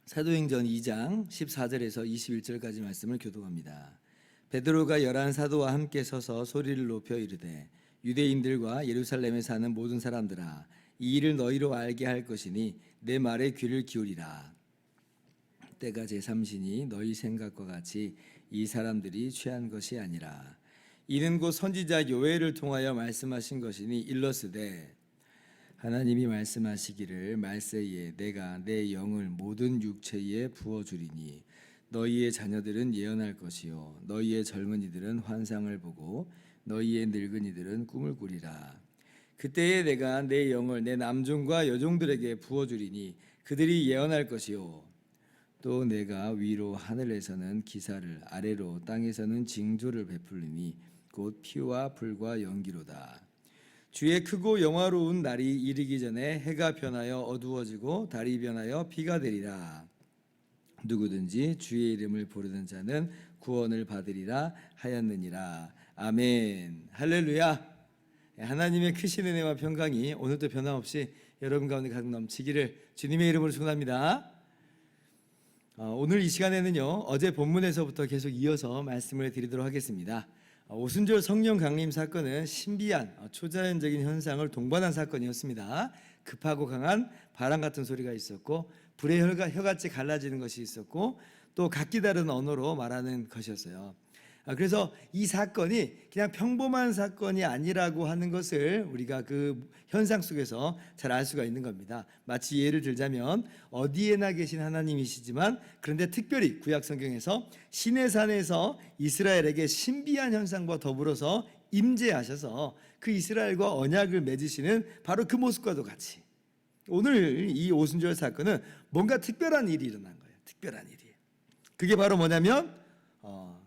사도행전 2장 14절에서 21절까지 말씀을 교독합니다. 베드로가 11 사도와 함께 서서 소리를 높여 이르되 유대인들과 예루살렘에 사는 모든 사람들아, 이 일을 너희로 알게 할 것이니 내 말에 귀를 기울이라. 때가 제3시니 너희 생각과 같이 이 사람들이 취한 것이 아니라 이는 곧 선지자 요엘을 통하여 말씀하신 것이니 일러스되 하나님이 말씀하시기를 말세에 내가 내 영을 모든 육체에 부어주리니 너희의 자녀들은 예언할 것이요 너희의 젊은이들은 환상을 보고 너희의 늙은이들은 꿈을 꾸리라. 그때에 내가 내 영을 내 남종과 여종들에게 부어주리니 그들이 예언할 것이요 또 내가 위로 하늘에서는 기사를 아래로 땅에서는 징조를 베풀리니 곧 피와 불과 연기로다. 주의 크고 영화로운 날이 이르기 전에 해가 변하여 어두워지고 달이 변하여 비가 되리라. 누구든지 주의 이름을 부르는 자는 구원을 받으리라 하였느니라. 아멘. 할렐루야. 하나님의 크신 은혜와 평강이 오늘도 변함없이 여러분 가운데 가득 넘치기를 주님의 이름으로 축원합니다. 오늘 이 시간에는요, 어제 본문에서부터 계속 이어서 말씀을 드리도록 하겠습니다. 오순절 성령 강림 사건은 신비한 초자연적인 현상을 동반한 사건이었습니다. 급하고 강한 바람 같은 소리가 있었고 불의 혀같이 갈라지는 것이 있었고 또 각기 다른 언어로 말하는 것이었어요. 그래서 이 사건이 그냥 평범한 사건이 아니라고 하는 것을 우리가 그 현상 속에서 잘 알 수가 있는 겁니다. 마치 예를 들자면 어디에나 계신 하나님이시지만 그런데 특별히 구약 성경에서 시내산에서 이스라엘에게 신비한 현상과 더불어서 임재하셔서 그 이스라엘과 언약을 맺으시는 바로 그 모습과도 같이 오늘 이 오순절 사건은 뭔가 특별한 일이 일어난 거예요. 특별한 일이. 그게 바로 뭐냐면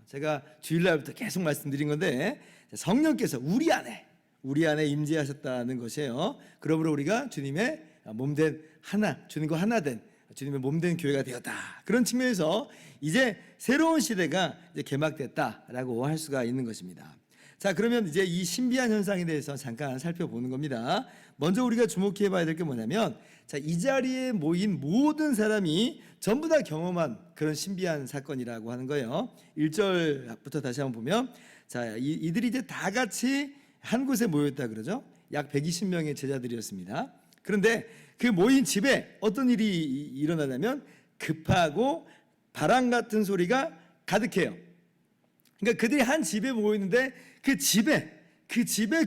제가 주일날부터 계속 말씀드린 건데 성령께서 우리 안에 임재하셨다는 것이에요. 그러므로 우리가 주님의 몸된 하나, 주님과 하나 된 주님의 몸된 교회가 되었다. 그런 측면에서 이제 새로운 시대가 이제 개막됐다라고 할 수가 있는 것입니다. 자, 그러면 이제 이 신비한 현상에 대해서 잠깐 살펴보는 겁니다. 먼저 우리가 주목해 봐야 될 게 뭐냐면, 자, 이 자리에 모인 모든 사람이 전부 다 경험한 그런 신비한 사건이라고 하는 거예요. 1절부터 다시 한번 보면, 자, 이들이 이제 다 같이 한 곳에 모였다 그러죠. 약 120명의 제자들이었습니다. 그런데 그 모인 집에 어떤 일이 일어나냐면 급하고 바람 같은 소리가 가득해요. 그러니까 그들이 한 집에 모이는데 그 집에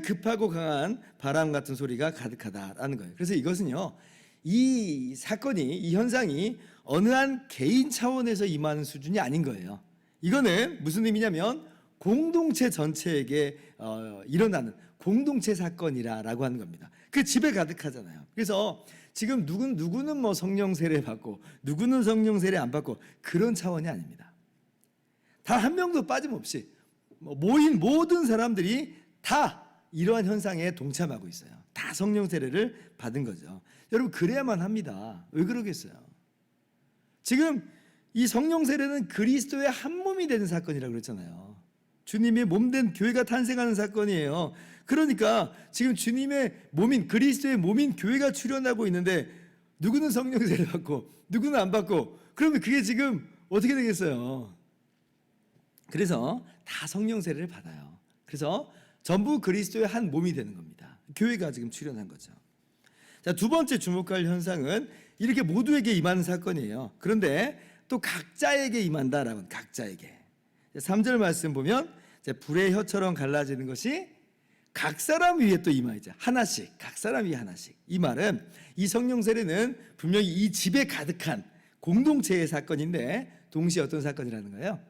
급하고 강한 바람 같은 소리가 가득하다라는 거예요. 그래서 이것은요, 이 사건이, 이 현상이 어느 한 개인 차원에서 임하는 수준이 아닌 거예요. 이거는 무슨 의미냐면 공동체 전체에게 일어나는 공동체 사건이라고 하는 겁니다. 그 집에 가득하잖아요. 그래서 지금 누구는 뭐 성령 세례 받고 누구는 성령 세례 안 받고 그런 차원이 아닙니다. 단 한 명도 빠짐없이 모인 모든 사람들이 다 이러한 현상에 동참하고 있어요. 다 성령 세례를 받은 거죠. 여러분, 그래야만 합니다. 왜 그러겠어요? 지금 이 성령 세례는 그리스도의 한 몸이 되는 사건이라고 그랬잖아요. 주님의 몸된 교회가 탄생하는 사건이에요. 그러니까 지금 주님의 몸인, 그리스도의 몸인 교회가 출현하고 있는데 누구는 성령 세례 받고 누구는 안 받고, 그러면 그게 지금 어떻게 되겠어요? 그래서 다 성령 세례를 받아요. 그래서 전부 그리스도의 한 몸이 되는 겁니다. 교회가 지금 출현한 거죠. 자, 두 번째 주목할 현상은 이렇게 모두에게 임하는 사건이에요. 그런데 또 각자에게 임한다라는, 각자에게. 3절 말씀 보면 불의 혀처럼 갈라지는 것이 각 사람 위에 또 임하죠. 하나씩, 각 사람 위에 하나씩. 이 말은 이 성령 세례는 분명히 이 집에 가득한 공동체의 사건인데 동시에 어떤 사건이라는 거예요?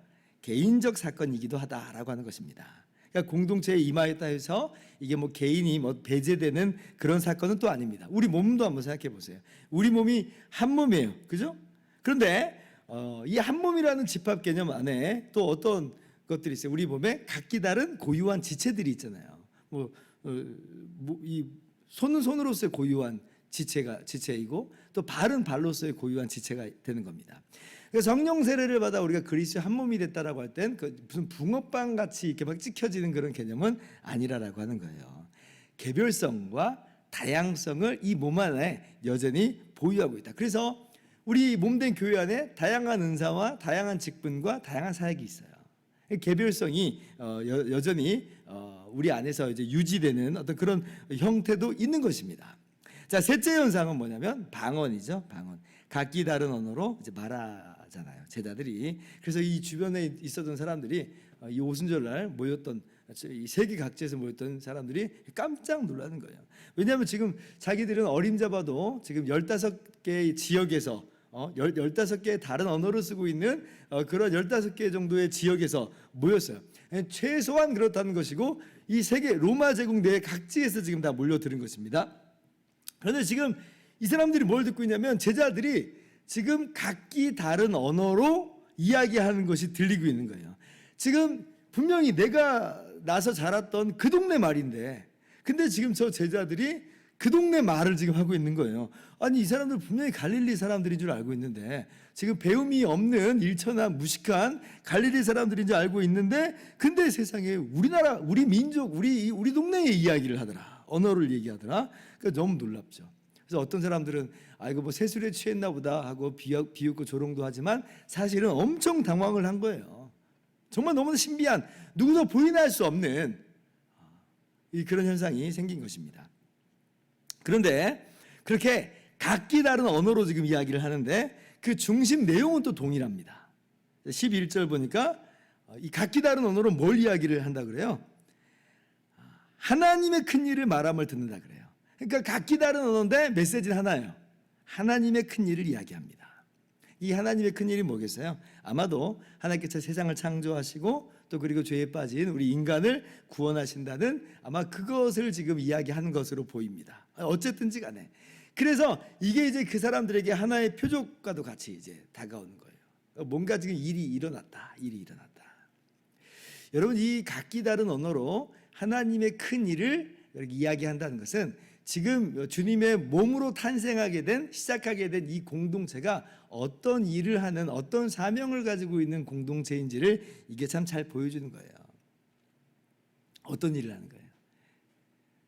개인적 사건이기도 하다라고 하는 것입니다. 그러니까 공동체에 임하였다 해서 이게 뭐 개인이 뭐 배제되는 그런 사건은 또 아닙니다. 우리 몸도 한번 생각해 보세요. 우리 몸이 한 몸이에요, 그죠? 그런데 이 한 몸이라는 집합 개념 안에 또 어떤 것들이 있어요. 우리 몸에 각기 다른 고유한 지체들이 있잖아요. 이 손은 손으로서의 고유한 지체이고 또 발은 발로서의 고유한 지체가 되는 겁니다. 그래서 성령 세례를 받아 우리가 그리스도의 한 몸이 됐다라고 할 땐 무슨 붕어빵 같이 이렇게 막 찍혀지는 그런 개념은 아니라라고 하는 거예요. 개별성과 다양성을 이 몸 안에 여전히 보유하고 있다. 그래서 우리 몸된 교회 안에 다양한 은사와 다양한 직분과 다양한 사역이 있어요. 개별성이 여전히 우리 안에서 이제 유지되는 어떤 그런 형태도 있는 것입니다. 자, 셋째 현상은 뭐냐면 방언이죠. 방언. 각기 다른 언어로 이제 말하잖아요, 제자들이. 그래서 이 주변에 있었던 사람들이 이 오순절날 모였던 이 세계 각지에서 모였던 사람들이 깜짝 놀라는 거예요. 왜냐하면 지금 자기들은 어림잡아도 지금 15개의 지역에서 15개의 다른 언어를 쓰고 있는 그런 15개 정도의 지역에서 모였어요. 최소한 그렇다는 것이고 이 세계 로마 제국 내 각지에서 지금 다 몰려드는 것입니다. 그런데 지금 이 사람들이 뭘 듣고 있냐면 제자들이 지금 각기 다른 언어로 이야기하는 것이 들리고 있는 거예요. 지금 분명히 내가 나서 자랐던 그 동네 말인데 근데 지금 저 제자들이 그 동네 말을 지금 하고 있는 거예요. 아니 이 사람들 분명히 갈릴리 사람들인 줄 알고 있는데 지금 배움이 없는 일천한 무식한 갈릴리 사람들인 줄 알고 있는데 근데 세상에 우리나라 우리 민족 우리 동네의 이야기를 하더라. 언어를 얘기하더라. 그러니까 너무 놀랍죠. 그래서 어떤 사람들은 이거 뭐 세술에 취했나 보다 하고 비웃고 조롱도 하지만 사실은 엄청 당황을 한 거예요. 정말 너무나 신비한 누구도 부인할 수 없는 그런 현상이 생긴 것입니다. 그런데 그렇게 각기 다른 언어로 지금 이야기를 하는데 그 중심 내용은 또 동일합니다. 11절 보니까 이 각기 다른 언어로 뭘 이야기를 한다 그래요? 하나님의 큰 일을 말함을 듣는다 그래요. 그러니까 각기 다른 언어인데 메시지는 하나예요. 하나님의 큰 일을 이야기합니다. 이 하나님의 큰 일이 뭐겠어요? 아마도 하나님께서 세상을 창조하시고 또 그리고 죄에 빠진 우리 인간을 구원하신다는 아마 그것을 지금 이야기하는 것으로 보입니다. 어쨌든지 간에. 그래서 이게 이제 그 사람들에게 하나의 표적과도 같이 이제 다가오는 거예요. 뭔가 지금 일이 일어났다. 여러분 이 각기 다른 언어로 하나님의 큰 일을 이렇게 이야기한다는 것은 지금 주님의 몸으로 탄생하게 된 시작하게 된 이 공동체가 어떤 일을 하는 어떤 사명을 가지고 있는 공동체인지를 이게 참 잘 보여주는 거예요. 어떤 일을 하는 거예요?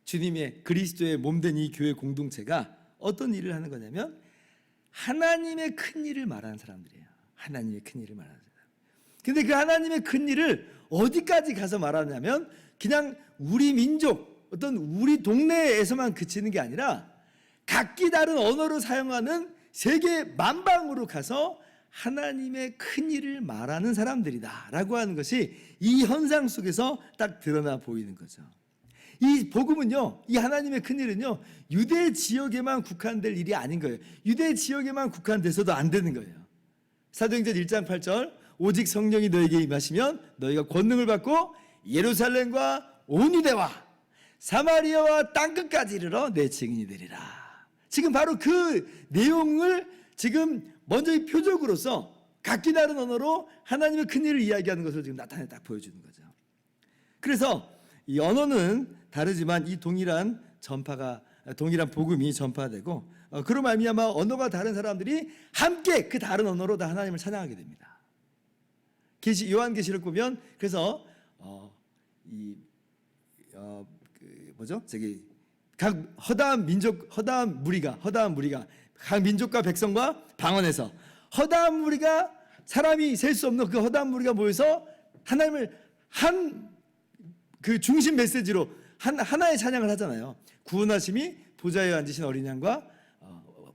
주님의 그리스도의 몸된 이 교회 공동체가 어떤 일을 하는 거냐면 하나님의 큰 일을 말하는 사람들이에요. 하나님의 큰 일을 말하는 사람. 근데 그 하나님의 큰 일을 어디까지 가서 말하냐면 그냥 우리 민족 어떤 우리 동네에서만 그치는 게 아니라 각기 다른 언어를 사용하는 세계 만방으로 가서 하나님의 큰 일을 말하는 사람들이다 라고 하는 것이 이 현상 속에서 딱 드러나 보이는 거죠. 이 복음은요, 이 하나님의 큰 일은요, 유대 지역에만 국한될 일이 아닌 거예요. 유대 지역에만 국한돼서도 안 되는 거예요. 사도행전 1장 8절 오직 성령이 너에게 임하시면 너희가 권능을 받고 예루살렘과 온 유대와 사마리아와 땅끝까지 이르러 내 증인이 되리라. 지금 바로 그 내용을 지금 먼저 이 표적으로서 각기 다른 언어로 하나님의 큰 일을 이야기하는 것을 지금 나타내 딱 보여주는 거죠. 그래서 이 언어는 다르지만 이 동일한 복음이 전파되고 그로 말미암아 언어가 다른 사람들이 함께 그 다른 언어로 다 하나님을 찬양하게 됩니다. 요한계시록 보면 그래서 각 허다한 무리가 각 민족과 백성과 방언에서 허다한 무리가 사람이 셀 수 없는 그 허다한 무리가 모여서 하나님을 한 그 중심 메시지로 하나의 찬양을 하잖아요. 구원하심이 보좌에 앉으신 어린 양과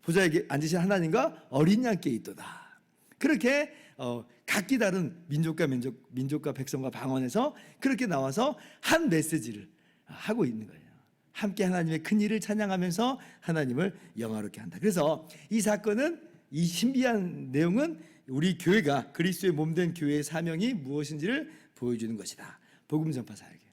보좌에 앉으신 하나님과 어린 양께 있도다. 그렇게 각기 다른 민족과 백성과 방언에서 그렇게 나와서 한 메시지를 하고 있는 거예요. 함께 하나님의 큰 일을 찬양하면서 하나님을 영화롭게 한다. 그래서 이 사건은 이 신비한 내용은 우리 교회가 그리스도의 몸된 교회의 사명이 무엇인지를 보여주는 것이다. 복음 전파 사역이에요.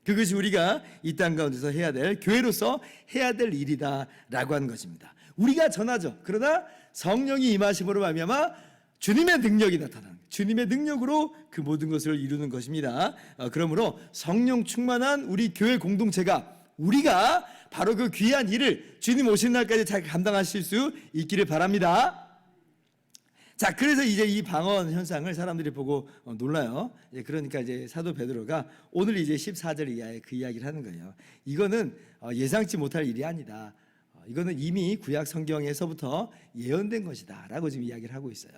그것이 우리가 이 땅 가운데서 해야 될 교회로서 해야 될 일이다라고 하는 것입니다. 우리가 전하죠. 그러나 성령이 임하심으로 말미암아 주님의 능력이 나타나는 거예요. 주님의 능력으로 그 모든 것을 이루는 것입니다. 그러므로 성령 충만한 우리 교회 공동체가 우리가 바로 그 귀한 일을 주님 오시는 날까지 잘 감당하실 수 있기를 바랍니다. 자, 그래서 이제 이 방언 현상을 사람들이 보고 놀라요. 그러니까 이제 사도 베드로가 오늘 이제 14절 이하에 그 이야기를 하는 거예요. 이거는 예상치 못할 일이 아니다. 이거는 이미 구약 성경에서부터 예언된 것이다라고 지금 이야기를 하고 있어요.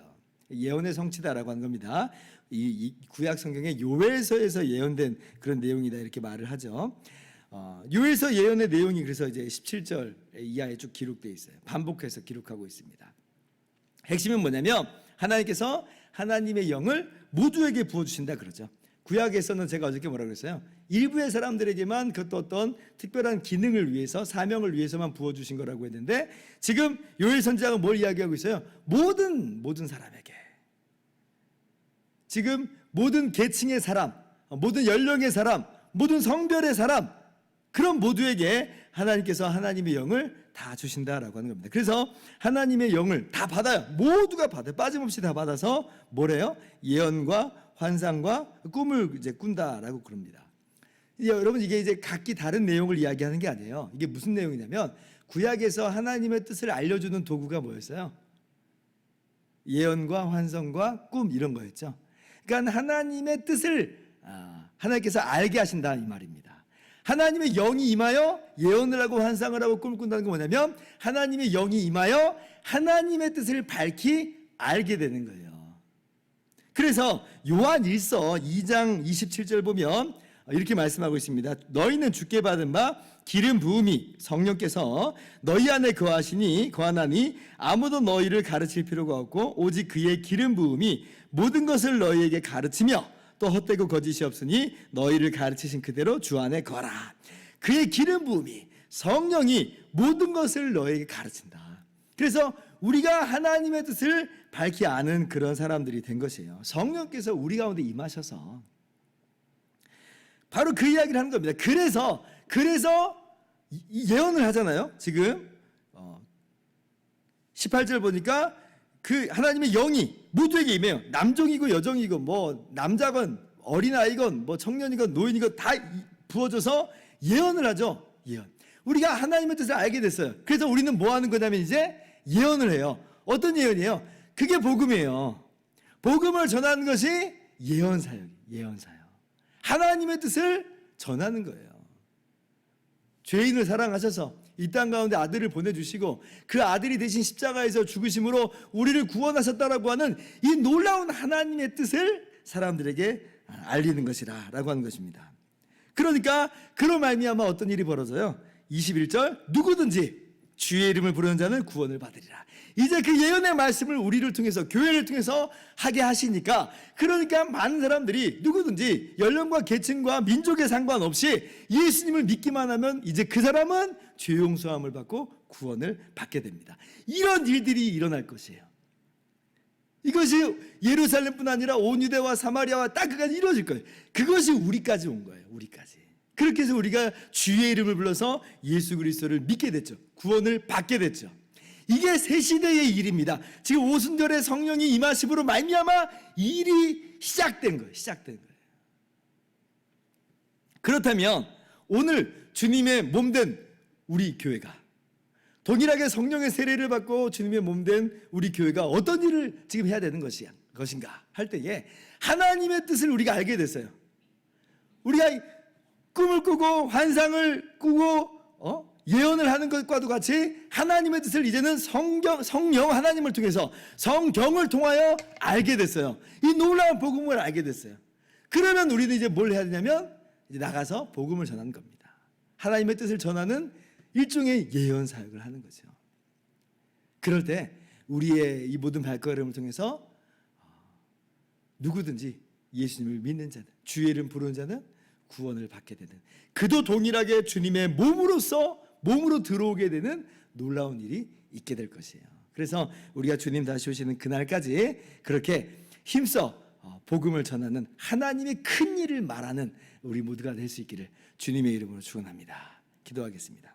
예언의 성취다라고 하는 겁니다. 이 구약 성경의 요엘서에서 예언된 그런 내용이다 이렇게 말을 하죠. 요엘서 예언의 내용이 그래서 이제 17절 이하에 쭉 기록되어 있어요. 반복해서 기록하고 있습니다. 핵심은 뭐냐면 하나님께서 하나님의 영을 모두에게 부어주신다 그러죠. 구약에서는 제가 어저께 뭐라고 그랬어요? 일부의 사람들에게만 그것도 어떤 특별한 기능을 위해서 사명을 위해서만 부어주신 거라고 했는데 지금 요엘 선지자가 뭘 이야기하고 있어요? 모든 사람에게, 지금 모든 계층의 사람, 모든 연령의 사람, 모든 성별의 사람, 그런 모두에게 하나님께서 하나님의 영을 다 주신다라고 하는 겁니다. 그래서 하나님의 영을 다 받아요. 모두가 받아요. 빠짐없이 다 받아서 뭐래요? 예언과 환상과 꿈을 이제 꾼다라고 그럽니다. 여러분, 이게 이제 각기 다른 내용을 이야기하는 게 아니에요. 이게 무슨 내용이냐면 구약에서 하나님의 뜻을 알려주는 도구가 뭐였어요? 예언과 환상과 꿈 이런 거였죠. 그러니까 하나님의 뜻을 하나님께서 알게 하신다 이 말입니다. 하나님의 영이 임하여 예언을 하고 환상을 하고 꿈을 꾼다는 건 뭐냐면 하나님의 영이 임하여 하나님의 뜻을 밝히 알게 되는 거예요. 그래서 요한 1서 2장 27절 보면 이렇게 말씀하고 있습니다. 너희는 주께 받은 바 기름 부음이 성령께서 너희 안에 거하나니 아무도 너희를 가르칠 필요가 없고 오직 그의 기름 부음이 모든 것을 너희에게 가르치며 또 헛되고 거짓이 없으니 너희를 가르치신 그대로 주 안에 거라. 그의 기름 부음이 성령이 모든 것을 너희에게 가르친다. 그래서 우리가 하나님의 뜻을 밝히 아는 그런 사람들이 된 것이에요. 성령께서 우리 가운데 임하셔서 바로 그 이야기를 하는 겁니다. 그래서 예언을 하잖아요. 지금 18절 보니까 그 하나님의 영이 모두에게 임해요. 남종이고 여종이고 뭐 남자건 어린아이건 뭐 청년이건 노인이건 다 부어져서 예언을 하죠. 예언. 우리가 하나님의 뜻을 알게 됐어요. 그래서 우리는 뭐 하는 거냐면 이제 예언을 해요. 어떤 예언이에요? 그게 복음이에요. 복음을 전하는 것이 예언사역이에요. 예언사역. 하나님의 뜻을 전하는 거예요. 죄인을 사랑하셔서 이 땅 가운데 아들을 보내주시고 그 아들이 대신 십자가에서 죽으심으로 우리를 구원하셨다라고 하는 이 놀라운 하나님의 뜻을 사람들에게 알리는 것이라 라고 하는 것입니다. 그러니까 그로 말미암아 어떤 일이 벌어져요? 21절 누구든지 주의 이름을 부르는 자는 구원을 받으리라. 이제 그 예언의 말씀을 우리를 통해서 교회를 통해서 하게 하시니까 그러니까 많은 사람들이 누구든지 연령과 계층과 민족에 상관없이 예수님을 믿기만 하면 이제 그 사람은 죄 용서함을 받고 구원을 받게 됩니다. 이런 일들이 일어날 것이에요. 이것이 예루살렘뿐 아니라 온 유대와 사마리아와 땅끝까지 이루어질 거예요. 그것이 우리까지 온 거예요. 우리까지. 그렇게 해서 우리가 주의 이름을 불러서 예수 그리스도를 믿게 됐죠. 구원을 받게 됐죠. 이게 새 시대의 일입니다. 지금 오순절에 성령이 임하심으로 말미암아 이 일이 시작된 거예요. 시작된 거예요. 그렇다면 오늘 주님의 몸된 우리 교회가 동일하게 성령의 세례를 받고 주님의 몸된 우리 교회가 어떤 일을 지금 해야 되는 것인가 할 때에 하나님의 뜻을 우리가 알게 됐어요. 우리가 꿈을 꾸고 환상을 꾸고 예언을 하는 것과도 같이 하나님의 뜻을 이제는 성령 하나님을 통해서 성경을 통하여 알게 됐어요. 이 놀라운 복음을 알게 됐어요. 그러면 우리는 이제 뭘 해야 되냐면 이제 나가서 복음을 전하는 겁니다. 하나님의 뜻을 전하는 일종의 예언 사역을 하는 거죠. 그럴 때 우리의 이 모든 발걸음을 통해서 누구든지 예수님을 믿는 자는 주의 이름 부르는 자는 구원을 받게 되는, 그도 동일하게 주님의 몸으로 들어오게 되는 놀라운 일이 있게 될 것이에요. 그래서 우리가 주님 다시 오시는 그날까지 그렇게 힘써 복음을 전하는 하나님의 큰 일을 말하는 우리 모두가 될 수 있기를 주님의 이름으로 축원합니다. 기도하겠습니다.